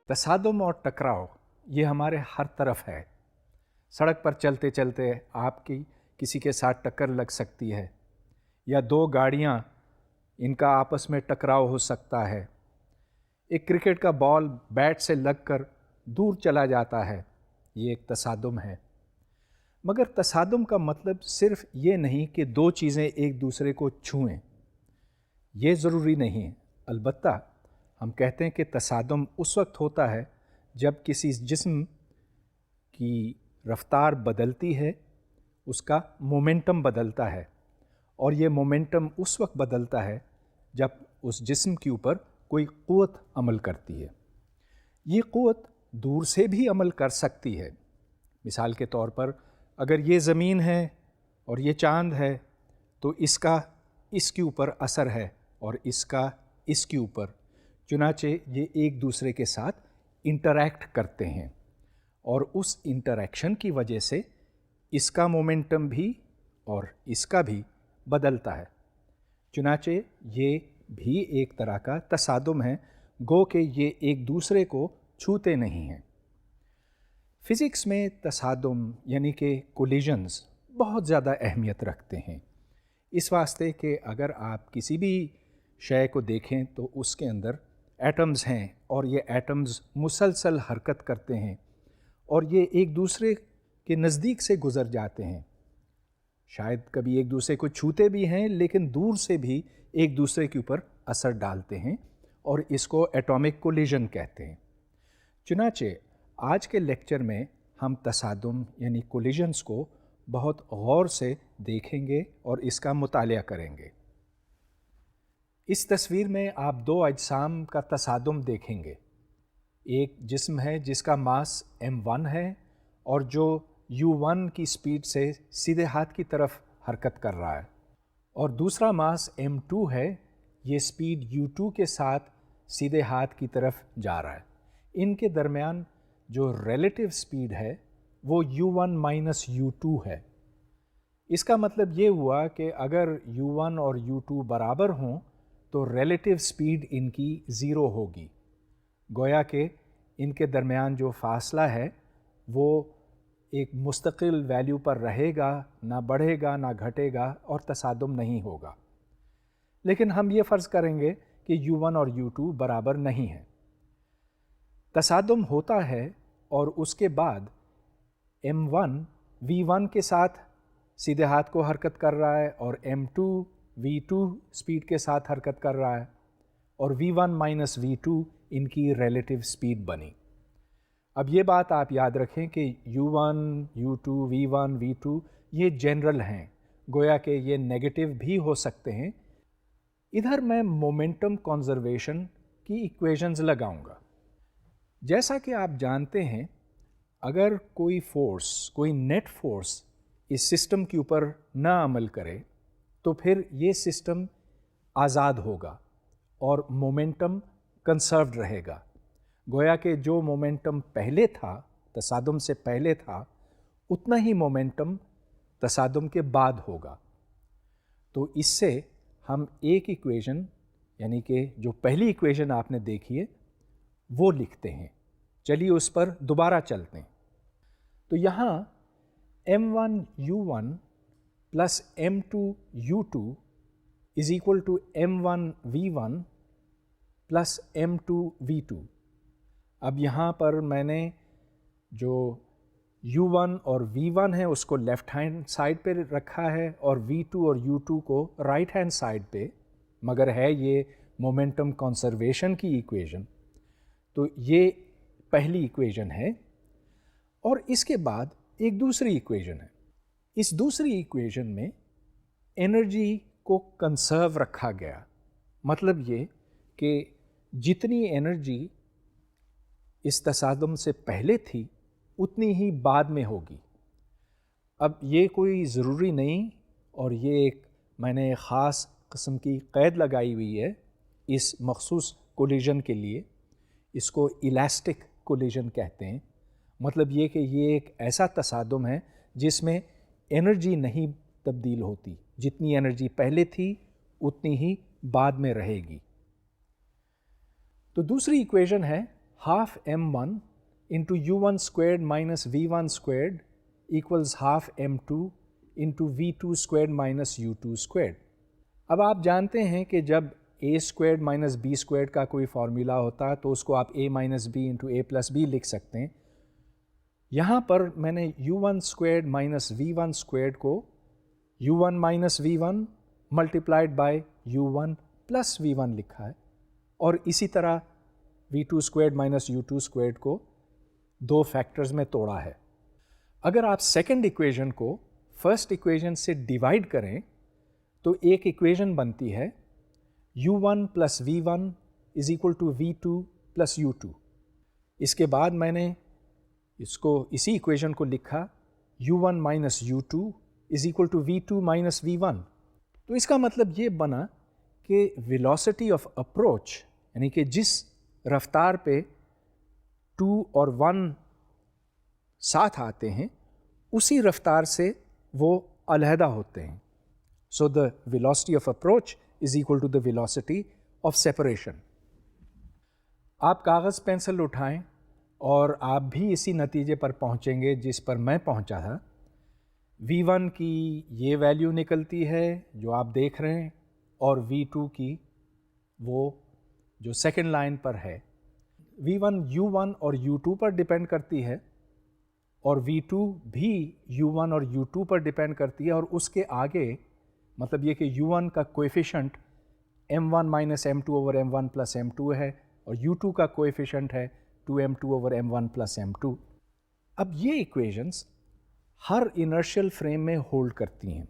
تصادم اور ٹکراؤ یہ ہمارے ہر طرف ہے۔ سڑک پر چلتے چلتے آپ کی کسی کے ساتھ ٹکر لگ سکتی ہے، یا دو گاڑیاں ان کا آپس میں ٹکراؤ ہو سکتا ہے۔ ایک کرکٹ کا بال بیٹ سے لگ کر دور چلا جاتا ہے، یہ ایک تصادم ہے۔ مگر تصادم کا مطلب صرف یہ نہیں کہ دو چیزیں ایک دوسرے کو چھوئیں، یہ ضروری نہیں ہے۔ البتہ ہم کہتے ہیں کہ تصادم اس وقت ہوتا ہے جب کسی جسم کی رفتار بدلتی ہے، اس کا مومنٹم بدلتا ہے، اور یہ مومنٹم اس وقت بدلتا ہے جب اس جسم کے اوپر کوئی قوت عمل کرتی ہے۔ یہ قوت دور سے بھی عمل کر سکتی ہے۔ مثال کے طور پر اگر یہ زمین ہے اور یہ چاند ہے تو اس کا اس کے اوپر اثر ہے اور اس کا اس کے اوپر، چنانچہ یہ ایک دوسرے کے ساتھ انٹریکٹ کرتے ہیں، اور اس انٹریکشن کی وجہ سے اس کا مومنٹم بھی اور اس کا بھی بدلتا ہے۔ چنانچہ یہ بھی ایک طرح کا تصادم ہے، گو کہ یہ ایک دوسرے کو چھوتے نہیں ہیں۔ فزکس میں تصادم یعنی کہ کولیجنز بہت زیادہ اہمیت رکھتے ہیں، اس واسطے کہ اگر آپ کسی بھی شے کو دیکھیں تو اس کے اندر ایٹمز ہیں، اور یہ ایٹمز مسلسل حرکت کرتے ہیں، اور یہ ایک دوسرے کے نزدیک سے گزر جاتے ہیں۔ شاید کبھی ایک دوسرے کو چھوتے بھی ہیں، لیکن دور سے بھی ایک دوسرے کے اوپر اثر ڈالتے ہیں، اور اس کو ایٹامک کولیجن کہتے ہیں۔ چنانچہ آج کے لیکچر میں ہم تصادم یعنی کولیجنز کو بہت غور سے دیکھیں گے اور اس کا مطالعہ کریں گے۔ اس تصویر میں آپ دو اجسام کا تصادم دیکھیں گے۔ ایک جسم ہے جس کا ماس m1 ہے اور جو u1 کی سپیڈ سے سیدھے ہاتھ کی طرف حرکت کر رہا ہے، اور دوسرا ماس m2 ہے، یہ سپیڈ u2 کے ساتھ سیدھے ہاتھ کی طرف جا رہا ہے۔ ان کے درمیان جو ریلیٹیو سپیڈ ہے وہ u1 مائنس u2 ہے۔ اس کا مطلب یہ ہوا کہ اگر u1 اور u2 برابر ہوں تو ریلیٹیو سپیڈ ان کی زیرو ہوگی، گویا کہ ان کے درمیان جو فاصلہ ہے وہ ایک مستقل ویلیو پر رہے گا، نہ بڑھے گا نہ گھٹے گا، اور تصادم نہیں ہوگا۔ لیکن ہم یہ فرض کریں گے کہ u1 اور u2 برابر نہیں ہیں۔ تصادم ہوتا ہے اور اس کے بعد m1 v1 کے ساتھ سیدھے ہاتھ کو حرکت کر رہا ہے، اور m2 v2 سپیڈ کے ساتھ حرکت کر رہا ہے، اور v1 مائنس v2 ان کی ریلیٹیو سپیڈ بنی۔ اب یہ بات آپ یاد رکھیں کہ u1 u2 v1 v2 یہ جنرل ہیں، گویا کہ یہ نیگیٹو بھی ہو سکتے ہیں۔ ادھر میں مومنٹم کنزرویشن کی ایکویشنز لگاؤں گا۔ جیسا کہ آپ جانتے ہیں، اگر کوئی فورس، کوئی نیٹ فورس اس سسٹم کے اوپر نہ عمل کرے تو پھر یہ سسٹم آزاد ہوگا اور مومنٹم کنسروڈ رہے گا، گویا کہ جو مومنٹم پہلے تھا، تصادم سے پہلے تھا، اتنا ہی مومنٹم تصادم کے بعد ہوگا۔ تو اس سے ہم ایک ایکویشن یعنی کہ جو پہلی ایکویشن آپ نے دیکھی ہے وہ لکھتے ہیں۔ چلیے اس پر دوبارہ چلتے ہیں۔ تو یہاں m1 u1 plus m2 u2 is equal to m1 v1 plus m2 v2۔ اب یہاں پر میں نے جو u1 اور v1 ہے اس کو لیفٹ ہینڈ سائڈ پہ رکھا ہے، اور v2 اور u2 کو رائٹ ہینڈ سائڈ پہ، مگر ہے یہ مومنٹم کنزرویشن کی ایکویشن۔ تو یہ پہلی ایکویشن ہے، اور اس کے بعد ایک دوسری ایکویشن ہے۔ اس دوسری ایکویشن میں انرجی کو کنسرو رکھا گیا، مطلب یہ کہ جتنی انرجی اس تصادم سے پہلے تھی اتنی ہی بعد میں ہوگی۔ اب یہ کوئی ضروری نہیں، اور یہ ایک میں نے خاص قسم کی قید لگائی ہوئی ہے اس مخصوص کولیجن کے لیے، اس کو الاسٹک کولیجن کہتے ہیں۔ مطلب یہ کہ یہ ایک ایسا تصادم ہے جس میں انرجی نہیں تبدیل ہوتی، جتنی انرجی پہلے تھی اتنی ہی بعد میں رہے گی۔ تو دوسری ایکویشن ہے half m1 into u1 squared minus v1 squared equals half m2 into v2 squared minus u2 squared. اب آپ جانتے ہیں کہ جب a squared minus B squared کا کوئی فارمولا ہوتا ہے تو اس کو آپ a minus B into A plus B لکھ سکتے ہیں. یہاں پر میں نے u1 squared minus v1 squared کو u1 minus v1 multiplied by u1 plus v1 لکھا ہے, اور اسی طرح v2 squared minus u2 squared کو دو فیکٹرز میں توڑا ہے. اگر آپ سیکنڈ ایکویژن کو فرسٹ ایکویژن سے ڈیوائڈ کریں تو ایک ایکویژن بنتی ہے u1 plus v1 is equal to v2 plus u2. اس کے بعد میں نے اسی ایکویژن کو لکھا u1 minus u2 is equal to v2 minus v1. تو اس کا مطلب یہ بنا کہ ویلوسٹی آف اپروچ یعنی کہ جس رفتار پہ 2 اور 1 ساتھ آتے ہیں اسی رفتار سے وہ علیحدہ ہوتے ہیں. So the velocity of approach is equal to the velocity of separation. آپ کاغذ پینسل اٹھائیں اور آپ بھی اسی نتیجے پر پہنچیں گے جس پر میں پہنچا تھا. v1 کی یہ ویلیو نکلتی ہے جو آپ دیکھ رہے ہیں, اور v2 کی وہ جو سیکنڈ لائن پر ہے. v1 u1 اور u2 پر ڈیپینڈ کرتی ہے, اور v2 بھی u1 اور u2 پر ڈیپینڈ کرتی ہے, اور اس کے آگے مطلب یہ کہ u1 کا کویفیشنٹ m1 minus m2 over m1 plus m2 ہے, اور u2 کا کویفیشنٹ ہے 2m2 over m1 plus m2. اب یہ ایکویژنس ہر انرشیل فریم میں ہولڈ کرتی ہیں.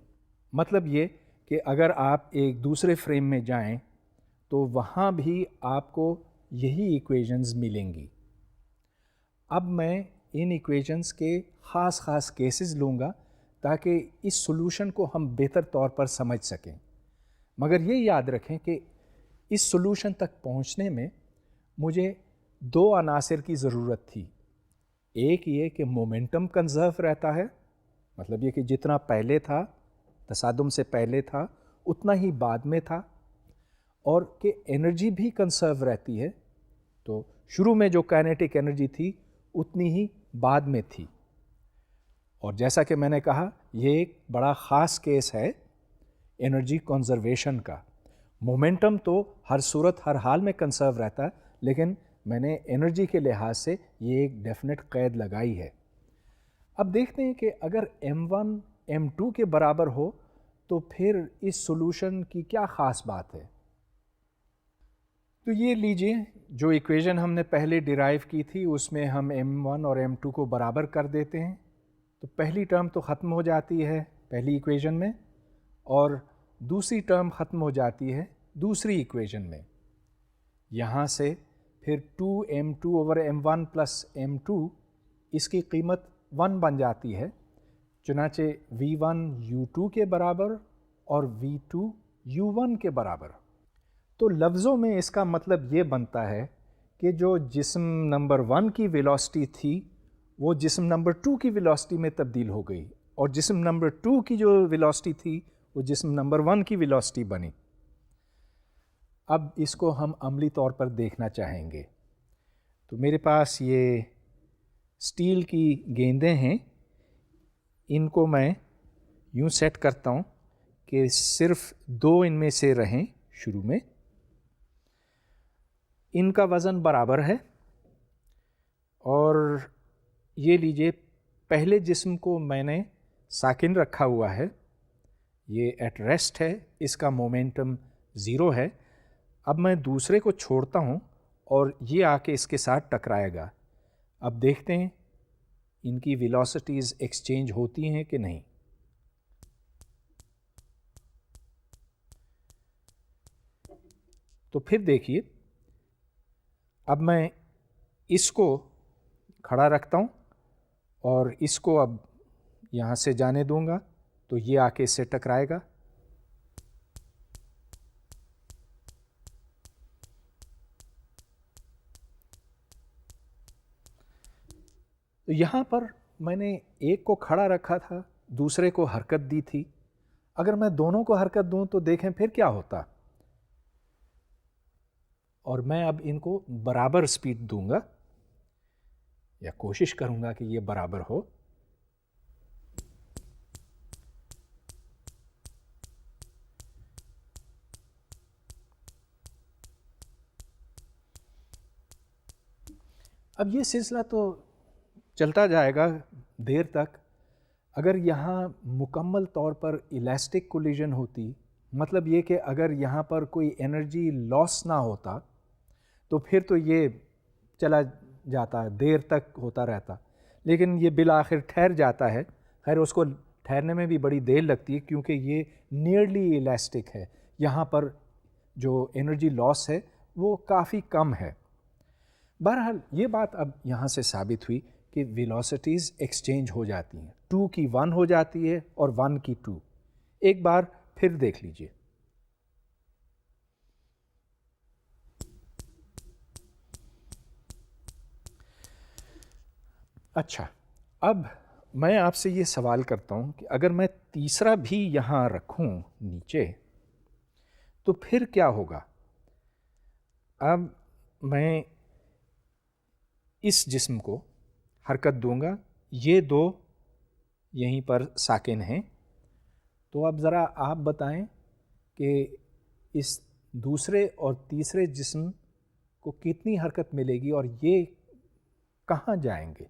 مطلب یہ کہ اگر آپ ایک دوسرے فریم میں جائیں تو وہاں بھی آپ کو یہی ایکویژنز ملیں گی. اب میں ان ایکویژنز کے خاص کیسز لوں گا تاکہ اس سولوشن کو ہم بہتر طور پر سمجھ سکیں. مگر یہ یاد رکھیں کہ اس سولوشن تک پہنچنے میں مجھے دو عناصر کی ضرورت تھی. ایک یہ کہ مومنٹم کنزرو رہتا ہے, مطلب یہ کہ جتنا پہلے تھا تصادم سے پہلے تھا اتنا ہی بعد میں تھا, اور کہ انرجی بھی کنزرو رہتی ہے, تو شروع میں جو کائنیٹک انرجی تھی اتنی ہی بعد میں تھی. اور جیسا کہ میں نے کہا یہ ایک بڑا خاص کیس ہے انرجی کنزرویشن کا. مومنٹم تو ہر صورت ہر حال میں کنزرو رہتا ہے, لیکن میں نے انرجی کے لحاظ سے یہ ایک ڈیفینٹ قید لگائی ہے. اب دیکھتے ہیں کہ اگر m1 m2 کے برابر ہو تو پھر اس سولوشن کی کیا خاص بات ہے. تو یہ لیجئے جو ایکویژن ہم نے پہلے ڈیرائیو کی تھی اس میں ہم m1 اور m2 کو برابر کر دیتے ہیں, تو پہلی ٹرم تو ختم ہو جاتی ہے پہلی ایکویژن میں, اور دوسری ٹرم ختم ہو جاتی ہے دوسری ایکویژن میں. یہاں سے پھر 2m2 over m1 plus m2 اس کی قیمت 1 بن جاتی ہے, چنانچہ v1 u2 کے برابر اور v2 u1 کے برابر. تو لفظوں میں اس کا مطلب یہ بنتا ہے کہ جو جسم نمبر 1 کی ویلوسٹی تھی وہ جسم نمبر 2 کی ویلوسٹی میں تبدیل ہو گئی, اور جسم نمبر 2 کی جو ویلوسٹی تھی وہ جسم نمبر 1 کی ویلوسٹی بنی. اب اس کو ہم عملی طور پر دیکھنا چاہیں گے. تو میرے پاس یہ اسٹیل کی گیندیں ہیں, ان کو میں یوں سیٹ کرتا ہوں کہ صرف 2 ان میں سے رہیں شروع میں. ان کا وزن برابر ہے, اور یہ لیجئے پہلے جسم کو میں نے ساکن رکھا ہوا ہے, یہ ایٹ ریسٹ ہے, اس کا مومنٹم 0 ہے. اب میں دوسرے کو چھوڑتا ہوں اور یہ آ کے اس کے ساتھ ٹکرائے گا. اب دیکھتے ہیں ان کی ویلوسٹیز ایکسچینج ہوتی ہیں کہ نہیں. تو پھر دیکھیے, اب میں اس کو کھڑا رکھتا ہوں اور اس کو اب یہاں سے جانے دوں گا تو یہ آ کے اس سے ٹکرائے گا. تو یہاں پر میں نے ایک کو کھڑا رکھا تھا, دوسرے کو حرکت دی تھی. اگر میں دونوں کو حرکت دوں تو دیکھیں پھر کیا ہوتا. اور میں اب ان کو برابر سپیڈ دوں گا یا کوشش کروں گا کہ یہ برابر ہو. اب یہ سلسلہ تو چلتا جائے گا دیر تک. اگر یہاں مکمل طور پر الاسٹک کولیجن ہوتی، مطلب یہ کہ اگر یہاں پر کوئی انرجی لاس نہ ہوتا تو پھر تو یہ چلا جاتا، دیر تک ہوتا رہتا. لیکن یہ بالآخر ٹھہر جاتا ہے. خیر اس کو ٹھہرنے میں بھی بڑی دیر لگتی ہے کیونکہ یہ نیئرلی الاسٹک ہے. یہاں پر جو انرجی لاس ہے وہ کافی کم ہے. بہرحال یہ بات اب یہاں سے ثابت ہوئی کہ ویلوسٹیز ایکسچینج ہو جاتی ہیں. 2 کی 1 ہو جاتی ہے اور 1 کی 2. ایک بار پھر دیکھ لیجئے. اچھا، اب میں آپ سے یہ سوال کرتا ہوں کہ اگر میں تیسرا بھی یہاں رکھوں نیچے تو پھر کیا ہوگا؟ اب میں اس جسم کو حرکت دوں گا، یہ دو یہیں پر ساکن ہیں. تو اب ذرا آپ بتائیں کہ اس دوسرے اور تیسرے جسم کو کتنی حرکت ملے گی اور یہ کہاں جائیں گے؟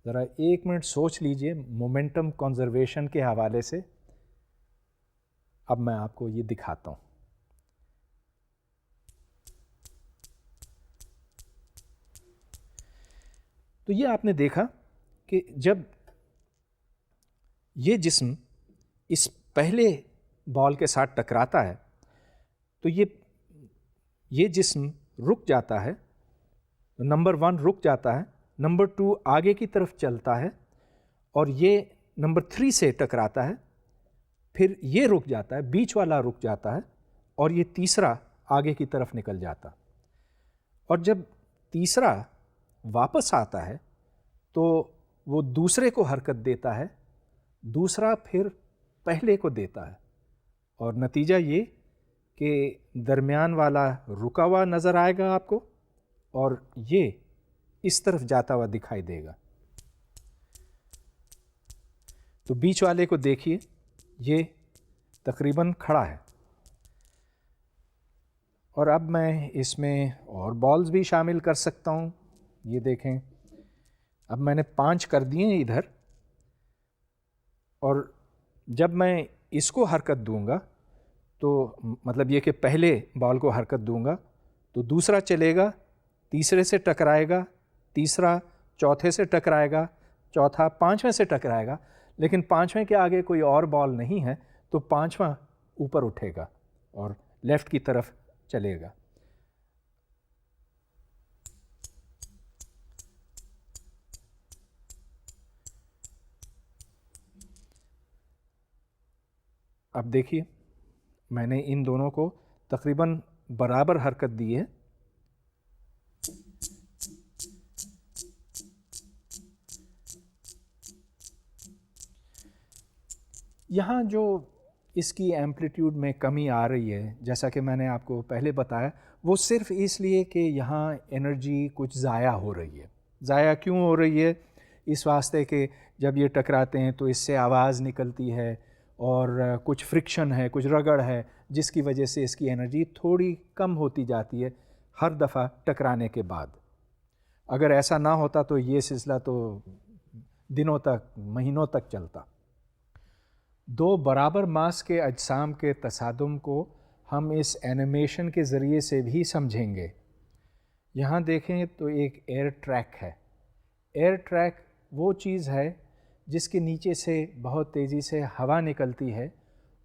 ذرا 1 منٹ سوچ لیجئے مومنٹم کنزرویشن کے حوالے سے. اب میں آپ کو یہ دکھاتا ہوں. تو یہ آپ نے دیکھا کہ جب یہ جسم اس پہلے بال کے ساتھ ٹکراتا ہے تو یہ جسم رک جاتا ہے. نمبر 1 رک جاتا ہے، نمبر 2 آگے کی طرف چلتا ہے اور یہ نمبر 3 سے ٹکراتا ہے. پھر یہ رک جاتا ہے، بیچ والا رک جاتا ہے اور یہ تیسرا آگے کی طرف نکل جاتا. اور جب تیسرا واپس آتا ہے تو وہ دوسرے کو حرکت دیتا ہے، دوسرا پھر پہلے کو دیتا ہے اور نتیجہ یہ کہ درمیان والا رکا ہوا نظر آئے گا آپ کو اور یہ اس طرف جاتا ہوا دکھائی دے گا. تو بیچ والے کو دیکھیے، یہ تقریباً کھڑا ہے. اور اب میں اس میں اور بالز بھی شامل کر سکتا ہوں. یہ دیکھیں، اب میں نے 5 کر دیے ہیں ادھر، اور جب میں اس کو حرکت دوں گا تو مطلب یہ کہ پہلے بال کو حرکت دوں گا تو دوسرا چلے گا، تیسرے سے ٹکرائے گا، تیسرا چوتھے سے ٹکرائے گا، چوتھا 5ویں سے ٹکرائے گا. لیکن 5ویں کے آگے کوئی اور بال نہیں ہے تو 5واں اوپر اٹھے گا اور لیفٹ کی طرف چلے گا. اب دیکھیے میں نے ان دونوں کو تقریباً برابر حرکت دی ہے. یہاں جو اس کی ایمپلیٹیوڈ میں کمی آ رہی ہے، جیسا کہ میں نے آپ کو پہلے بتایا، وہ صرف اس لیے کہ یہاں انرجی کچھ ضائع ہو رہی ہے. ضائع کیوں ہو رہی ہے؟ اس واسطے کہ جب یہ ٹکراتے ہیں تو اس سے آواز نکلتی ہے اور کچھ فرکشن ہے، کچھ رگڑ ہے، جس کی وجہ سے اس کی انرجی تھوڑی کم ہوتی جاتی ہے ہر دفعہ ٹکرانے کے بعد. اگر ایسا نہ ہوتا تو یہ سلسلہ تو دنوں تک، مہینوں تک چلتا. 2 برابر ماس کے اجسام کے تصادم کو ہم اس اینیمیشن کے ذریعے سے بھی سمجھیں گے. یہاں دیکھیں تو ایک ایئر ٹریک ہے. ایئر ٹریک وہ چیز ہے جس کے نیچے سے بہت تیزی سے ہوا نکلتی ہے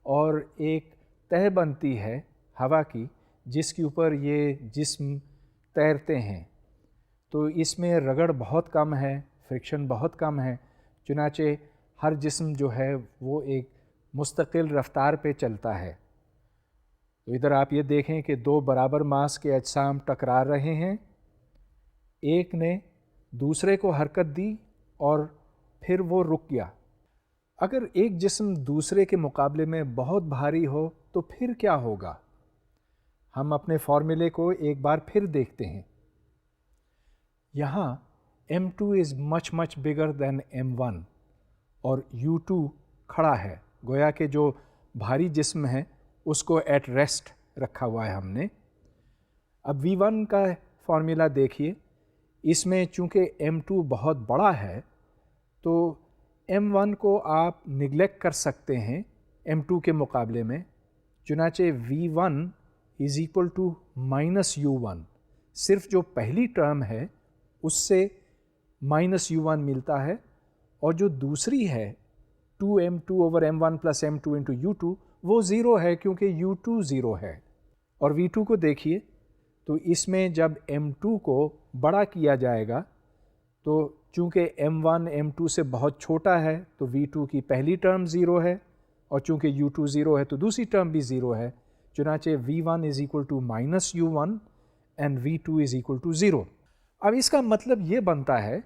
اور ایک تہہ بنتی ہے ہوا کی جس کے اوپر یہ جسم تیرتے ہیں. تو اس میں رگڑ بہت کم ہے، فرکشن بہت کم ہے، چنانچہ ہر جسم جو ہے وہ ایک مستقل رفتار پہ چلتا ہے. تو ادھر آپ یہ دیکھیں کہ 2 برابر ماس کے اجسام ٹکرا رہے ہیں. ایک نے دوسرے کو حرکت دی اور پھر وہ رک گیا. اگر ایک جسم دوسرے کے مقابلے میں بہت بھاری ہو تو پھر کیا ہوگا؟ ہم اپنے فارمولے کو ایک بار پھر دیکھتے ہیں. یہاں m2 از مچ مچ بگر دین m1 اور u2 کھڑا ہے، گویا کہ جو بھاری جسم ہے اس کو ایٹ ریسٹ رکھا ہوا ہے ہم نے۔ اب v1 کا فارمولا دیکھیے، اس میں چونکہ m2 بہت بڑا ہے تو m1 کو آپ نگلیکٹ کر سکتے ہیں m2 کے مقابلے میں، چنانچہ v1 is equal to minus u1، صرف جو پہلی ٹرم ہے اس سے مائنس u1 ملتا ہے، اور جو دوسری ہے 2m2 over m1 plus m2 into u2 وہ زیرو ہے کیونکہ u2 زیرو ہے۔ اور v2 کو دیکھیے تو اس میں جب m2 کو بڑا کیا جائے گا تو چونکہ m1 m2 سے بہت چھوٹا ہے تو v2 کی پہلی ٹرم زیرو ہے، اور چونکہ u2 زیرو ہے تو دوسری ٹرم بھی زیرو ہے، چنانچہ v1 is equal to minus u1 and v2 is equal to zero. اب اس کا مطلب یہ بنتا ہے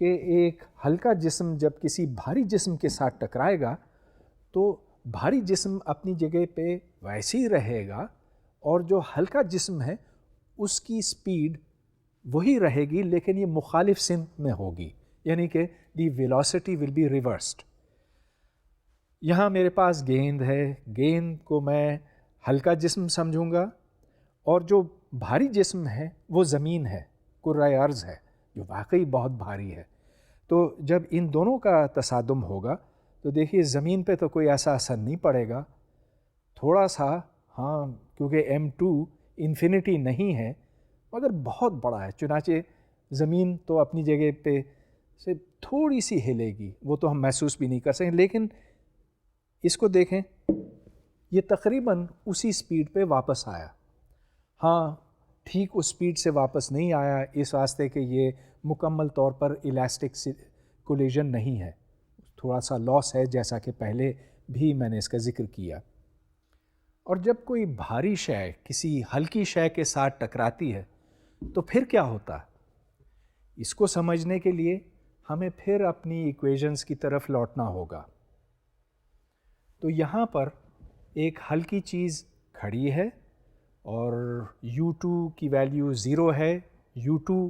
کہ ایک ہلکا جسم جب کسی بھاری جسم کے ساتھ ٹکرائے گا تو بھاری جسم اپنی جگہ پہ ویسے ہی رہے گا، اور جو ہلکا جسم ہے اس کی سپیڈ وہی رہے گی لیکن یہ مخالف سمت میں ہوگی، یعنی کہ دی ویلوسٹی ول بی ریورسڈ۔ یہاں میرے پاس گیند ہے، گیند کو میں ہلکا جسم سمجھوں گا، اور جو بھاری جسم ہے وہ زمین ہے، کرۂ ارض ہے جو واقعی بہت بھاری ہے۔ تو جب ان دونوں کا تصادم ہوگا تو دیکھیے زمین پہ تو کوئی ایسا اثر نہیں پڑے گا، تھوڑا سا ہاں، کیونکہ m2 انفینٹی نہیں ہے مگر بہت بڑا ہے، چنانچہ زمین تو اپنی جگہ پہ سے تھوڑی سی ہلے گی، وہ تو ہم محسوس بھی نہیں کر سکیں، لیکن اس کو دیکھیں یہ تقریباً اسی سپیڈ پہ واپس آیا۔ ہاں ٹھیک اس سپیڈ سے واپس نہیں آیا اس واسطے کہ یہ مکمل طور پر الاسٹک کولیجن نہیں ہے، تھوڑا سا لاس ہے جیسا کہ پہلے بھی میں نے اس کا ذکر کیا۔ اور جب کوئی بھاری شے کسی ہلکی شے کے ساتھ ٹکراتی ہے تو پھر کیا ہوتا ہے؟ اس کو سمجھنے کے لیے ہمیں پھر اپنی ایکویشنز کی طرف لوٹنا ہوگا۔ تو یہاں پر ایک ہلکی چیز کھڑی ہے اور u2 کی ویلیو 0 ہے، u2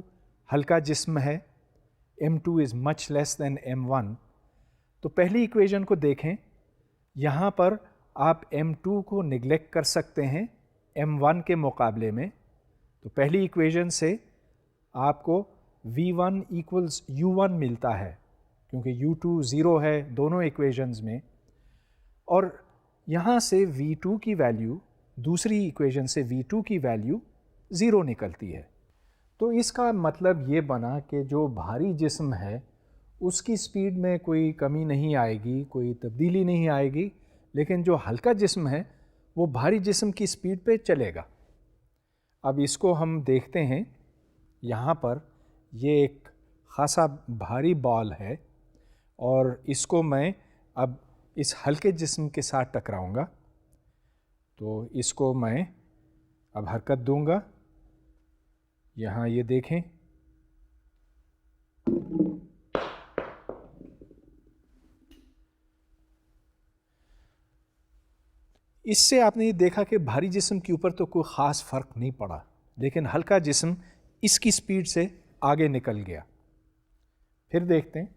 ہلکا جسم ہے، m2 از مچ لیس دین m1۔ تو پہلی ایکویشن کو دیکھیں، یہاں پر آپ m2 کو نگلیکٹ کر سکتے ہیں m1 کے مقابلے میں، تو پہلی ایکویشن سے آپ کو v1 ایکولز u1 ملتا ہے کیونکہ u2 0 ہے دونوں ایکویشنز میں، اور یہاں سے v2 کی ویلیو دوسری ایکویشن سے v2 کی ویلیو 0 نکلتی ہے۔ تو اس کا مطلب یہ بنا کہ جو بھاری جسم ہے اس کی سپیڈ میں کوئی کمی نہیں آئے گی، کوئی تبدیلی نہیں آئے گی، لیکن جو ہلکا جسم ہے وہ بھاری جسم کی سپیڈ پہ چلے گا۔ اب اس کو ہم دیکھتے ہیں، یہاں پر یہ ایک خاصا بھاری بال ہے اور اس کو میں اب اس ہلکے جسم کے ساتھ ٹکراؤں گا، تو اس کو میں اب حرکت دوں گا۔ یہاں یہ دیکھیں اس سے آپ نے یہ دیکھا کہ بھاری جسم کے اوپر تو کوئی خاص فرق نہیں پڑا، لیکن ہلکا جسم اس کی سپیڈ سے آگے نکل گیا۔ پھر دیکھتے ہیں،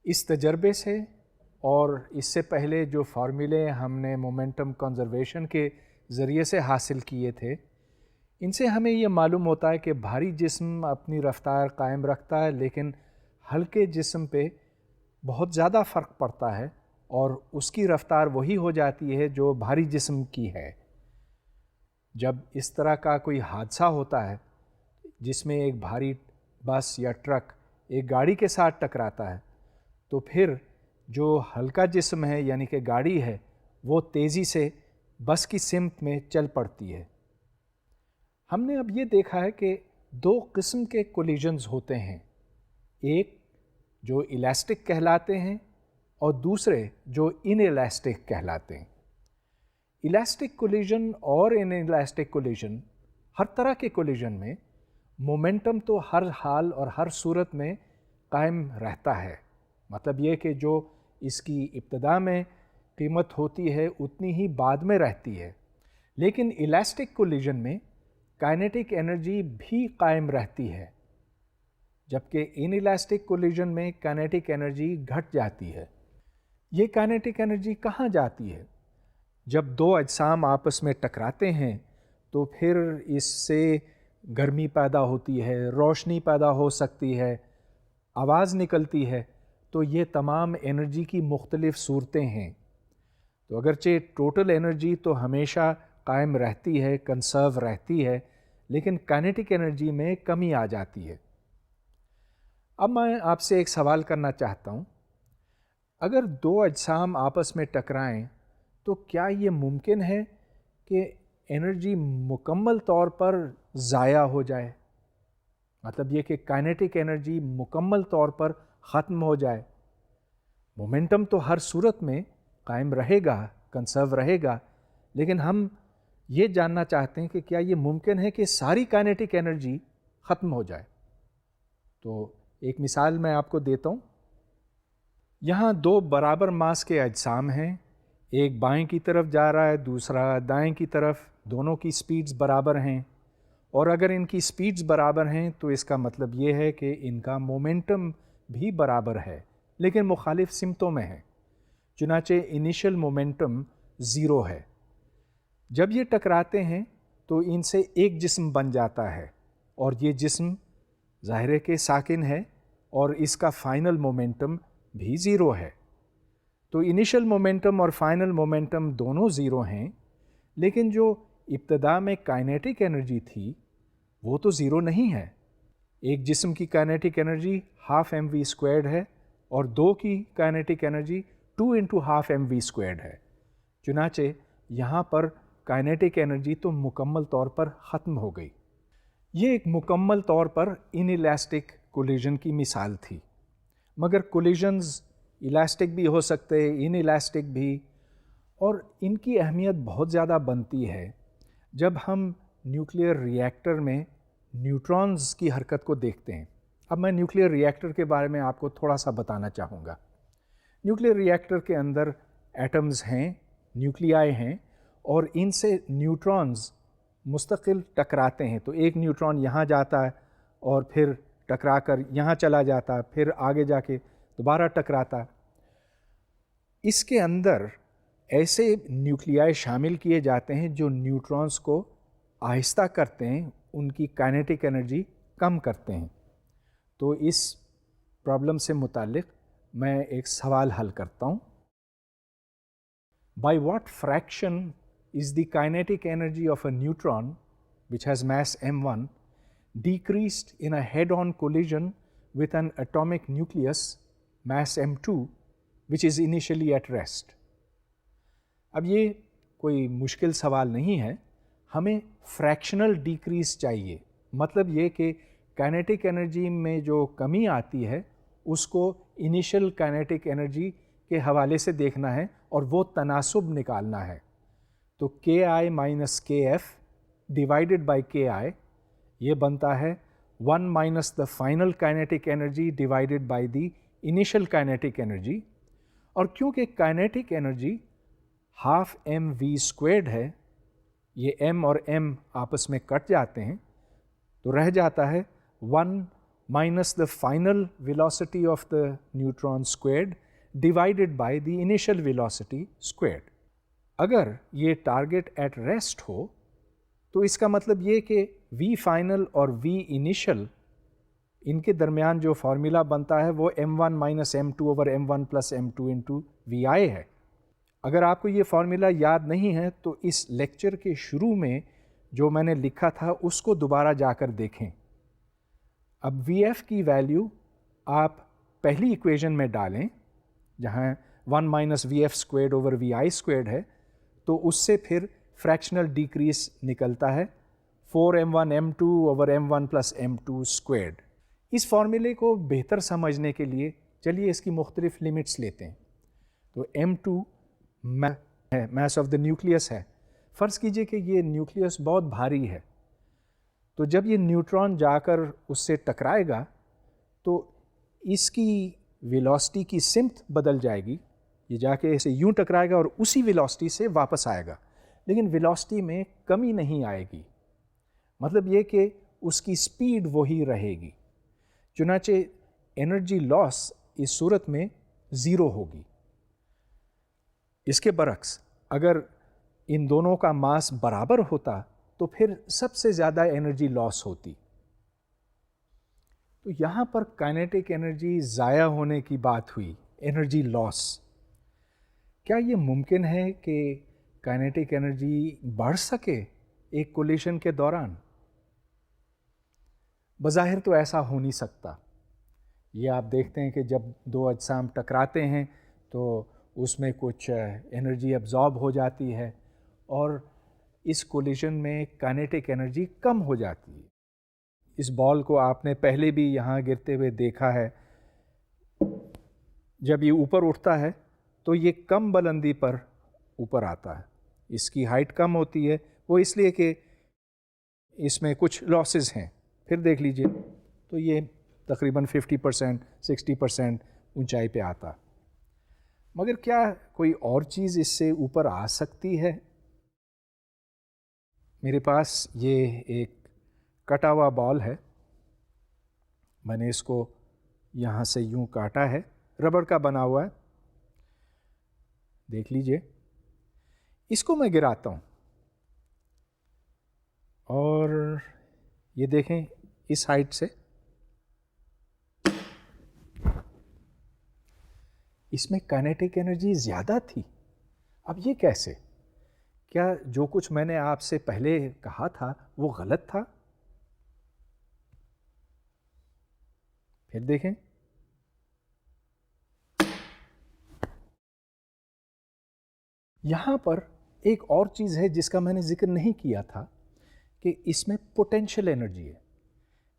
اس تجربے سے اور اس سے پہلے جو فارمولے ہم نے مومنٹم کنزرویشن کے ذریعے سے حاصل کیے تھے، ان سے ہمیں یہ معلوم ہوتا ہے کہ بھاری جسم اپنی رفتار قائم رکھتا ہے، لیکن ہلکے جسم پہ بہت زیادہ فرق پڑتا ہے اور اس کی رفتار وہی ہو جاتی ہے جو بھاری جسم کی ہے۔ جب اس طرح کا کوئی حادثہ ہوتا ہے جس میں ایک بھاری بس یا ٹرک ایک گاڑی کے ساتھ ٹکراتا ہے، تو پھر جو ہلکا جسم ہے یعنی کہ گاڑی ہے وہ تیزی سے بس کی سمت میں چل پڑتی ہے۔ ہم نے اب یہ دیکھا ہے کہ دو قسم کے کولیجنز ہوتے ہیں، ایک جو الاسٹک کہلاتے ہیں اور دوسرے جو ان الاسٹک کہلاتے ہیں۔ الاسٹک کولیجن اور ان الاسٹک کولیجن، ہر طرح کے کولیجن میں مومنٹم تو ہر حال اور ہر صورت میں قائم رہتا ہے۔ مطلب یہ کہ جو اس کی ابتدا میں قیمت ہوتی ہے اتنی ہی بعد میں رہتی ہے، لیکن الاسٹک کولیجن میں کائنیٹک انرجی بھی قائم رہتی ہے، جبکہ ان الاسٹک کولیجن میں کائنیٹک انرجی گھٹ جاتی ہے۔ یہ کائنیٹک انرجی کہاں جاتی ہے؟ جب دو اجسام آپس میں ٹکراتے ہیں تو پھر اس سے گرمی پیدا ہوتی ہے، روشنی پیدا ہو سکتی ہے، آواز نکلتی ہے، تو یہ تمام انرجی کی مختلف صورتیں ہیں۔ تو اگرچہ ٹوٹل انرجی تو ہمیشہ قائم رہتی ہے، کنسرو رہتی ہے، لیکن کائنیٹک انرجی میں کمی آ جاتی ہے۔ اب میں آپ سے ایک سوال کرنا چاہتا ہوں، اگر دو اجسام آپس میں ٹکرائیں تو کیا یہ ممکن ہے کہ انرجی مکمل طور پر ضائع ہو جائے؟ مطلب یہ کہ کائنیٹک انرجی مکمل طور پر ختم ہو جائے۔ مومنٹم تو ہر صورت میں قائم رہے گا، کنسرو رہے گا، لیکن ہم یہ جاننا چاہتے ہیں کہ کیا یہ ممکن ہے کہ ساری کائنیٹک انرجی ختم ہو جائے؟ تو ایک مثال میں آپ کو دیتا ہوں۔ یہاں دو برابر ماس کے اجسام ہیں، ایک بائیں کی طرف جا رہا ہے، دوسرا دائیں کی طرف، دونوں کی سپیڈز برابر ہیں، اور اگر ان کی سپیڈز برابر ہیں تو اس کا مطلب یہ ہے کہ ان کا مومنٹم بھی برابر ہے، لیکن مخالف سمتوں میں ہے۔ چنانچہ انیشل مومنٹم 0 ہے۔ جب یہ ٹکراتے ہیں تو ان سے ایک جسم بن جاتا ہے، اور یہ جسم ظاہر ہے کہ ساکن ہے، اور اس کا فائنل مومنٹم بھی 0 ہے۔ تو انیشل مومنٹم اور فائنل مومنٹم دونوں 0 ہیں، لیکن جو ابتدا میں کائنیٹک انرجی تھی وہ تو 0 نہیں ہے۔ ایک جسم کی کائنیٹک انرجی ½ mv² ہے، اور دو کی کائنیٹک انرجی 2 × ½ mv² ہے۔ چنانچہ یہاں پر کائنیٹک انرجی تو مکمل طور پر ختم ہو گئی۔ یہ ایک مکمل طور پر ان الاسٹک کولیجن کی مثال تھی، مگر کولیجنز الاسٹک بھی ہو سکتے ہیں، ان الاسٹک بھی، اور ان کی اہمیت بہت زیادہ بنتی ہے جب ہم نیوکلیئر ری ایکٹر میں نیوٹرونز کی حرکت کو دیکھتے ہیں۔ اب میں نیوکلیئر ری ایکٹر کے بارے میں آپ کو تھوڑا سا بتانا چاہوں گا۔ نیوکلیئر ری ایکٹر کے اندر ایٹمز ہیں، نیوکلیائی ہیں، اور ان سے نیوٹرونز مستقل ٹکراتے ہیں۔ تو ایک نیوٹرون یہاں جاتا ہے اور پھر ٹکرا کر یہاں چلا جاتا ہے، پھر آگے جا کے دوبارہ ٹکراتا ہے۔ اس کے اندر ایسے نیوکلیائی شامل کیے جاتے ہیں جو نیوٹرونز کو آہستہ کرتے ہیں، ان کی کائنیٹک انرجی کم کرتے ہیں۔ تو اس پرابلم سے متعلق میں ایک سوال حل کرتا ہوں۔ By what fraction is the kinetic energy of a neutron, which has mass m1, decreased in a head-on collision with an atomic nucleus, mass m2, which is initially at rest? اب یہ کوئی مشکل سوال نہیں ہے، ہمیں فریکشنل ڈیکریز چاہیے۔ مطلب یہ کہ کائنیٹک انرجی میں جو کمی آتی ہے اس کو انیشل کائنیٹک انرجی کے حوالے سے دیکھنا ہے اور وہ تناسب نکالنا ہے۔ تو کے آئی مائنس کے ایف ڈیوائڈیڈ بائی کے آئی، یہ بنتا ہے 1 minus the final kinetic energy divided by the initial kinetic energy. اور کیونکہ کائنیٹک انرجی ½ mv² ہے، یہ m اور m آپس میں کٹ جاتے ہیں، تو رہ جاتا ہے 1 minus the final velocity of the neutron squared divided by the initial velocity squared. اگر یہ ٹارگیٹ ایٹ ریسٹ ہو تو اس کا مطلب یہ کہ v فائنل اور v انیشل، ان کے درمیان جو فارمولا بنتا ہے وہ m1 minus m2 over m1 plus m2 into vi ہے۔ اگر آپ کو یہ فارمولا یاد نہیں ہے تو اس لیکچر کے شروع میں جو میں نے لکھا تھا اس کو دوبارہ جا کر دیکھیں۔ اب وی ایف کی ویلیو آپ پہلی ایکویشن میں ڈالیں جہاں 1 مائنس وی ایف اسکوئرڈ اوور وی آئی اسکوئرڈ ہے، تو اس سے پھر فریکشنل ڈیکریز نکلتا ہے 4m1 m2 over m1 plus m2 squared. اس فارمولے کو بہتر سمجھنے کے لیے چلیے اس کی مختلف لمٹس لیتے ہیں۔ تو m2 mass of the nucleus ہے۔ فرض کیجئے کہ یہ نیوکلیس بہت بھاری ہے، تو جب یہ نیوٹران جا کر اس سے ٹکرائے گا تو اس کی ویلوسٹی کی سمت بدل جائے گی، یہ جا کے اسے یوں ٹکرائے گا اور اسی ویلوسٹی سے واپس آئے گا، لیکن ویلوسٹی میں کمی نہیں آئے گی، مطلب یہ کہ اس کی سپیڈ وہی رہے گی، چنانچہ انرجی لاس اس صورت میں زیرو ہوگی۔ اس کے برعکس اگر ان دونوں کا ماس برابر ہوتا تو پھر سب سے زیادہ انرجی لاس ہوتی۔ تو یہاں پر کائنیٹک انرجی ضائع ہونے کی بات ہوئی، انرجی لاس۔ کیا یہ ممکن ہے کہ کائنیٹک انرجی بڑھ سکے ایک کولیشن کے دوران؟ بظاہر تو ایسا ہو نہیں سکتا۔ یہ آپ دیکھتے ہیں کہ جب دو اجسام ٹکراتے ہیں تو اس میں کچھ انرجی ابزارب ہو جاتی ہے اور اس کولیشن میں کائنیٹک انرجی کم ہو جاتی ہے۔ اس بال کو آپ نے پہلے بھی یہاں گرتے ہوئے دیکھا ہے، جب یہ اوپر اٹھتا ہے تو یہ کم بلندی پر اوپر آتا ہے، اس کی ہائٹ کم ہوتی ہے، وہ اس لیے کہ اس میں کچھ لاسز ہیں۔ پھر دیکھ لیجئے تو یہ تقریباً 50% 60% اونچائی پہ آتا۔ مگر کیا کوئی اور چیز اس سے اوپر آ سکتی ہے؟ میرے پاس یہ ایک کٹا ہوا بال ہے، میں نے اس کو یہاں سے یوں کاٹا ہے، ربڑ کا بنا ہوا ہے، دیکھ لیجئے۔ اس کو میں گراتا ہوں اور یہ دیکھیں اس ہائٹ سے اس میں کائنیٹک انرجی زیادہ تھی۔ اب یہ کیسے؟ کیا جو کچھ میں نے آپ سے پہلے کہا تھا وہ غلط تھا؟ پھر دیکھیں، یہاں پر ایک اور چیز ہے جس کا میں نے ذکر نہیں کیا تھا کہ اس میں پوٹینشیل انرجی ہے۔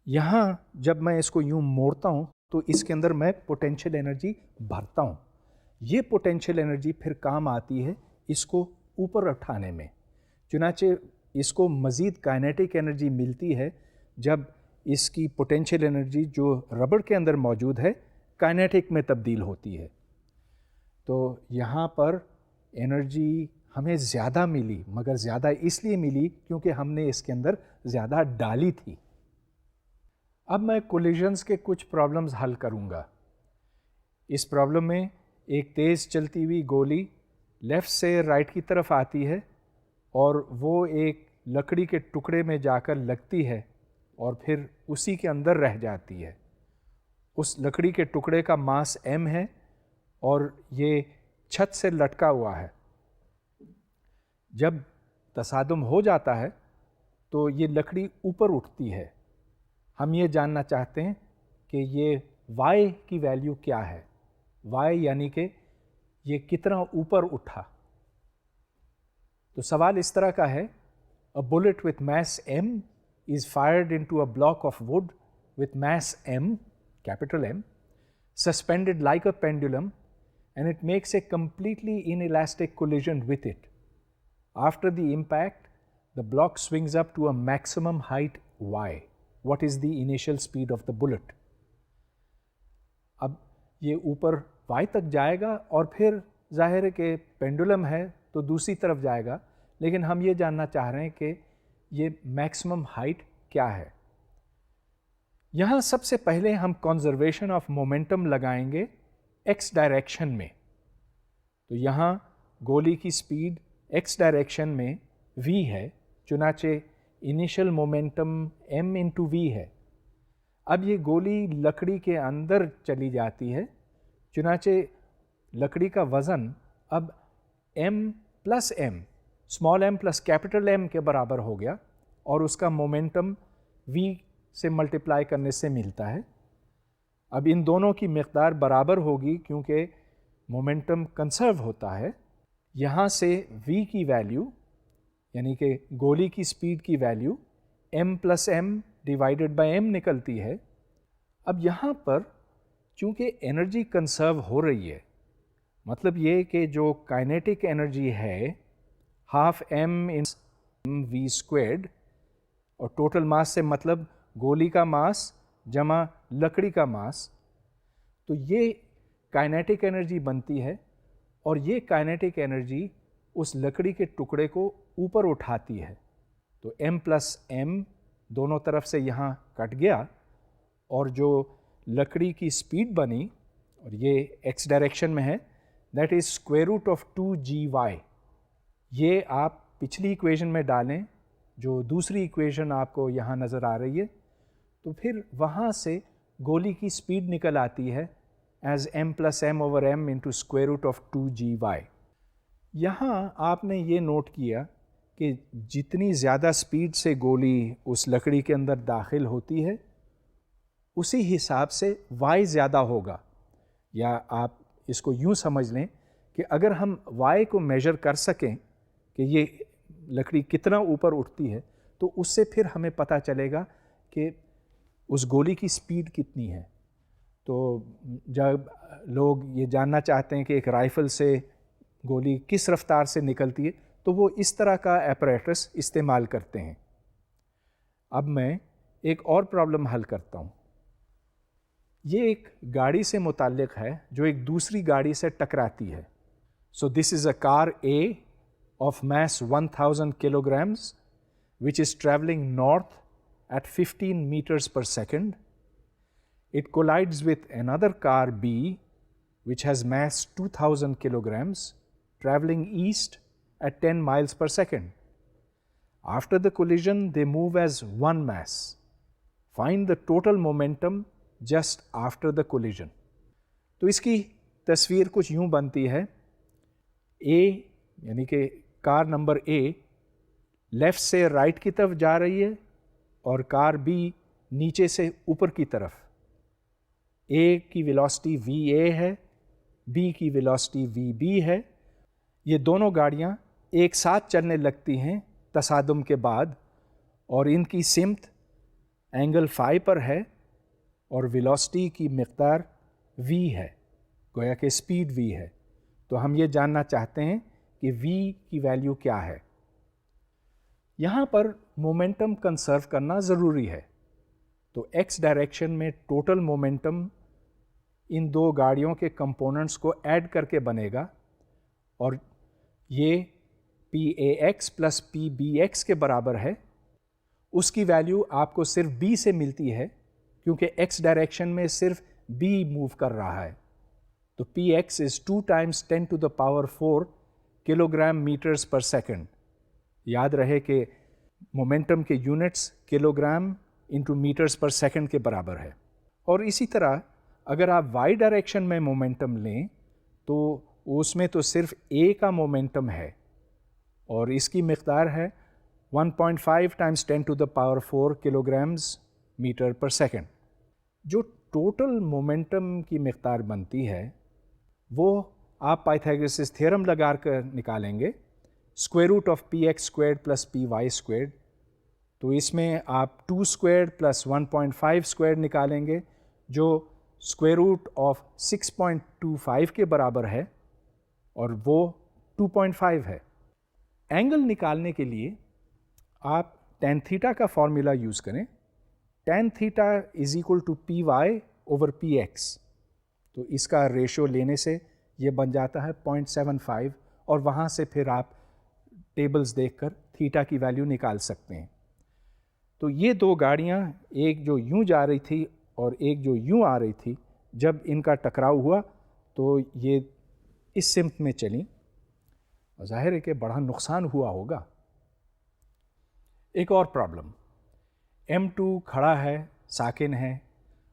یہاں جب میں اس کو یوں موڑتا ہوں تو اس کے اندر میں پوٹینشیل انرجی بھرتا ہوں، یہ پوٹینشیل انرجی پھر کام آتی ہے اس کو اوپر اٹھانے میں۔ چنانچہ اس کو مزید کائنیٹک انرجی ملتی ہے جب اس کی پوٹینشیل انرجی جو ربڑ کے اندر موجود ہے کائنیٹک میں تبدیل ہوتی ہے۔ تو یہاں پر انرجی ہمیں زیادہ ملی، مگر زیادہ اس لیے ملی کیونکہ ہم نے اس کے اندر زیادہ ڈالی تھی۔ اب میں کولیجنز کے کچھ پرابلمز حل کروں گا۔ اس پرابلم میں ایک تیز چلتی ہوئی گولی لیفٹ سے رائٹ کی طرف آتی ہے اور وہ ایک لکڑی کے ٹکڑے میں جا کر لگتی ہے اور پھر اسی کے اندر رہ جاتی ہے۔ اس لکڑی کے ٹکڑے کا ماس m ہے اور یہ چھت سے لٹکا ہوا ہے۔ جب تصادم ہو جاتا ہے تو یہ لکڑی اوپر اٹھتی ہے۔ ہم یہ جاننا چاہتے ہیں کہ یہ y کی ویلیو کیا ہے، y یعنی کہ یہ کتنا اوپر اٹھا۔ تو سوال اس طرح کا ہے، A bullet with mass m is fired into a block of wood with mass m, capital M, suspended like a pendulum, and it makes a completely inelastic collision with it. After the impact, the block swings up to a maximum height y. What is the initial speed of the bullet? اب یہ اوپر y تک جائے گا اور پھر ظاہر ہے کہ پینڈولم ہے تو دوسری طرف جائے گا، لیکن ہم یہ جاننا چاہ رہے ہیں کہ یہ میکسیمم ہائٹ کیا ہے۔ یہاں سب سے پہلے ہم کنزرویشن آف مومنٹم لگائیں گے ایکس ڈائریکشن میں۔ تو یہاں گولی کی سپیڈ ایکس ڈائریکشن میں v ہے، چنانچہ initial momentum m into v ہے۔ اب یہ گولی لکڑی کے اندر چلی جاتی ہے، چنانچہ لکڑی کا وزن اب m plus m، small m plus capital M کے برابر ہو گیا اور اس کا مومنٹم v سے ملٹیپلائی کرنے سے ملتا ہے۔ اب ان دونوں کی مقدار برابر ہوگی کیونکہ مومنٹم کنسرو ہوتا ہے۔ یہاں سے v کی ویلیو یعنی کہ گولی کی سپیڈ کی value m plus m divided by m نکلتی ہے۔ اب یہاں پر چونکہ انرجی کنسرو ہو رہی ہے، مطلب یہ کہ جو کائنیٹک انرجی ہے ہاف m ان v اسکوائرڈ، اور ٹوٹل ماس سے مطلب گولی کا ماس جمع لکڑی کا ماس، تو یہ کائنیٹک انرجی بنتی ہے اور یہ کائنیٹک انرجی اس لکڑی کے ٹکڑے کو اوپر اٹھاتی ہے. تو m پلس m دونوں طرف سے یہاں کٹ گیا اور جو لکڑی کی سپیڈ بنی اور یہ ایکس ڈائریکشن میں ہے that is square root of 2GY. یہ آپ پچھلی ایکویشن میں ڈالیں جو دوسری ایکویشن آپ کو یہاں نظر آ رہی ہے تو پھر وہاں سے گولی کی سپیڈ نکل آتی ہے as m plus m over m into square root of 2GY. یہاں آپ نے یہ نوٹ کیا کہ جتنی زیادہ سپیڈ سے گولی اس لکڑی کے اندر داخل ہوتی ہے اسی حساب سے y زیادہ ہوگا. یا آپ اس کو یوں سمجھ لیں کہ اگر ہم y کو میجر کر سکیں کہ یہ لکڑی کتنا اوپر اٹھتی ہے تو اس سے پھر ہمیں پتہ چلے گا کہ اس گولی کی سپیڈ کتنی ہے. تو جب لوگ یہ جاننا چاہتے ہیں کہ ایک رائفل سے گولی کس رفتار سے نکلتی ہے تو وہ اس طرح کا ایپریٹس استعمال کرتے ہیں. اب میں ایک اور پرابلم حل کرتا ہوں. یہ ایک گاڑی سے متعلق ہے جو ایک دوسری گاڑی سے ٹکراتی ہے. سو دس is a car A of mass 1000 kilograms which is traveling north at 15 meters per second. It collides with another car B which has mass 2000 kilograms traveling east at 10 miles per second. After the collision, they move as one mass. Find the total momentum just after the collision. تو اس کی تصویر کچھ یوں بنتی ہے. A یعنی کہ car number A left سے رائٹ کی طرف جا رہی ہے اور کار B نیچے سے اوپر کی طرف. A کی ویلوسٹی VA ہے, B کی ویلوسٹی VB ہے. یہ دونوں گاڑیاں ایک ساتھ چلنے لگتی ہیں تصادم کے بعد اور ان کی سمت اینگل فائی پر ہے اور ویلوسٹی کی مقدار V ہے, گویا کہ سپیڈ V ہے. تو ہم یہ جاننا چاہتے ہیں کہ V کی ویلیو کیا ہے. یہاں پر مومنٹم کنسرو کرنا ضروری ہے. تو ایکس ڈائریکشن میں ٹوٹل مومنٹم ان دو گاڑیوں کے کمپوننٹس کو ایڈ کر کے بنے گا اور یہ PAX پلس PBX کے برابر ہے. اس کی ویلیو آپ کو صرف B سے ملتی ہے کیونکہ ایکس ڈائریکشن میں صرف B موو کر رہا ہے. تو PX is 2 times 10 to the power 4 kilogram metres per second. یاد رہے کہ مومنٹم کے units kilogram into metres per second کے برابر ہے. اور اسی طرح اگر آپ وائی ڈائریکشن میں مومنٹم لیں تو اس میں تو صرف A کا مومنٹم ہے اور اس کی مقدار ہے 1.5 times 10 to the power 4 kilograms metre per second. جو ٹوٹل مومنٹم کی مقدار بنتی ہے وہ آپ پائتھاگورس تھیورم لگا کر نکالیں گے square root of PX squared plus PY squared. تو اس میں آپ 2 اسکوائرڈ پلس 1.5 اسکوائرڈ نکالیں گے جو اسکوائر روٹ آف 6.25 کے برابر ہے اور وہ 2.5 ہے. اینگل نکالنے کے لیے آپ ٹین تھیٹا کا فارمولا یوز کریں. Tan theta is equal to PY over PX. تو اس کا ریشو لینے سے یہ بن جاتا ہے 0.75 اور وہاں سے پھر آپ ٹیبلز دیکھ کر تھیٹا کی ویلیو نکال سکتے ہیں. تو یہ دو گاڑیاں ایک جو یوں جا رہی تھی اور ایک جو یوں آ رہی تھی جب ان کا ٹکراؤ ہوا تو یہ اس سمت میں چلیں. ظاہر ہے کہ بڑا نقصان ہوا ہوگا. ایک اور پرابلم, M2 کھڑا ہے, ساکن ہے